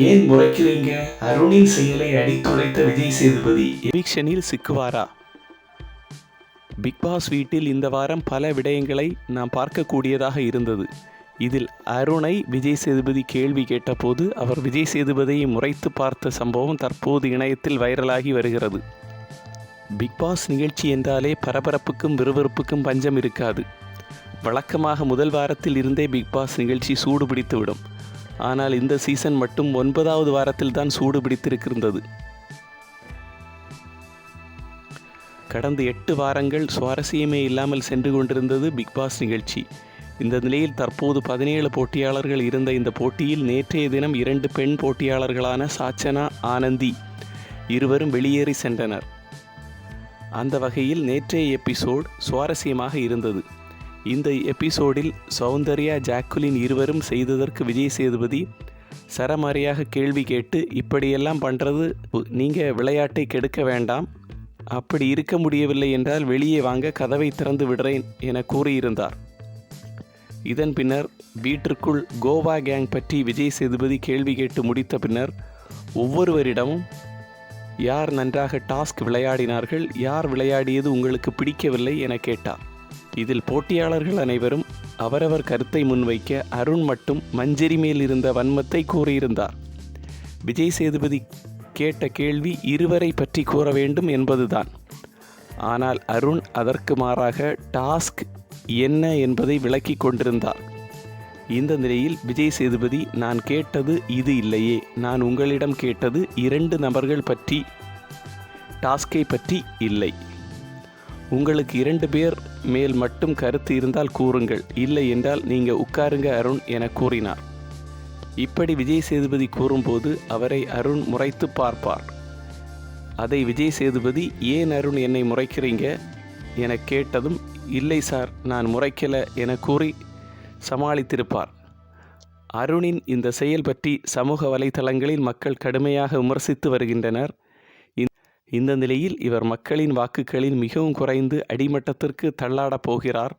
ஏன் முறைக்கிறீங்க? அருணின் செயலை அடித்துடைத்த விஜய் சேதுபதி எவிக்ஷனில் சிக்குவாரா? பிக்பாஸ் வீட்டில் இந்த வாரம் பல விடயங்களை நாம் பார்க்கக்கூடியதாக இருந்தது. இதில் அருணை விஜய் சேதுபதி கேள்வி கேட்டபோது அவர் விஜய் சேதுபதியை முறைத்து பார்த்த சம்பவம் தற்போது இணையத்தில் வைரலாகி வருகிறது. பிக்பாஸ் நிகழ்ச்சி என்றாலே பரபரப்புக்கும் விறுவிறுப்புக்கும் பஞ்சம் இருக்காது. வழக்கமாக முதல் வாரத்தில் இருந்தே பிக்பாஸ் நிகழ்ச்சி சூடு பிடித்துவிடும். ஆனால் இந்த சீசன் மட்டும் 9வது வாரத்தில் தான் சூடு பிடித்திருக்கின்றது. கடந்த 8 வாரங்கள் சுவாரஸ்யமே இல்லாமல் சென்று கொண்டிருந்தது பிக்பாஸ் நிகழ்ச்சி. இந்த நிலையில் தற்போது 17 போட்டியாளர்கள் இருந்த இந்த போட்டியில் நேற்றைய தினம் 2 பெண் போட்டியாளர்களான சாச்சனா, ஆனந்தி இருவரும் வெளியேறி சென்றனர். அந்த வகையில் நேற்றைய எபிசோட் சுவாரஸ்யமாக இருந்தது. இந்த எபிசோடில் சௌந்தர்யா, ஜாக்குலின் இருவரும் செய்ததற்கு விஜய் சேதுபதி சரமாரியாக கேள்வி கேட்டு, இப்படியெல்லாம் பண்ணுறது நீங்கள் விளையாட்டை கெடுக்க வேண்டாம், அப்படி இருக்க முடியவில்லை என்றால் வெளியே வாங்க, கதவை திறந்து விடுறேன் என கூறியிருந்தார். இதன் பின்னர் வீட்டிற்குள் கோவா கேங் பற்றி விஜய் சேதுபதி கேள்வி கேட்டு முடித்த பின்னர் ஒவ்வொருவரிடமும் யார் நன்றாக டாஸ்க் விளையாடினார்கள், யார் விளையாடியது உங்களுக்கு பிடிக்கவில்லை என கேட்டார். இதில் போட்டியாளர்கள் அனைவரும் அவரவர் கருத்தை முன்வைக்க அருண் மட்டும் மஞ்சரி மேல் இருந்த வன்மத்தை கூறியிருந்தார். விஜய் சேதுபதி கேட்ட கேள்வி இருவரை பற்றி கூற வேண்டும் என்பதுதான். ஆனால் அருண் அதற்கு மாறாக டாஸ்க் என்ன என்பதை விளக்கி கொண்டிருந்தார். இந்த நிலையில் விஜய் சேதுபதி, நான் கேட்டது இது இல்லையே, நான் உங்களிடம் கேட்டது 2 நபர்கள் பற்றி, டாஸ்கை பற்றி இல்லை. உங்களுக்கு 2 பேர் மேல் மட்டும் கருத்து இருந்தால் கூறுங்கள், இல்லை என்றால் நீங்கள் உட்காருங்க அருண் என கூறினார். இப்படி விஜய் சேதுபதி கூறும்போது அவரை அருண் முறைத்து பார்ப்பார். அதை விஜய் சேதுபதி, ஏன் அருண் என்னை முறைக்கிறீங்க என கேட்டதும், இல்லை சார் நான் முறைக்கலை என கூறி சமாளித்திருப்பார். அருணின் இந்த செயல் பற்றி சமூக வலைதளங்களில் மக்கள் கடுமையாக விமர்சித்து வருகின்றனர். இந்த நிலையில் இவர் மக்களின் வாக்குகளில் மிகவும் குறைந்து அடிமட்டத்திற்கு தள்ளாடப் போகிறார்.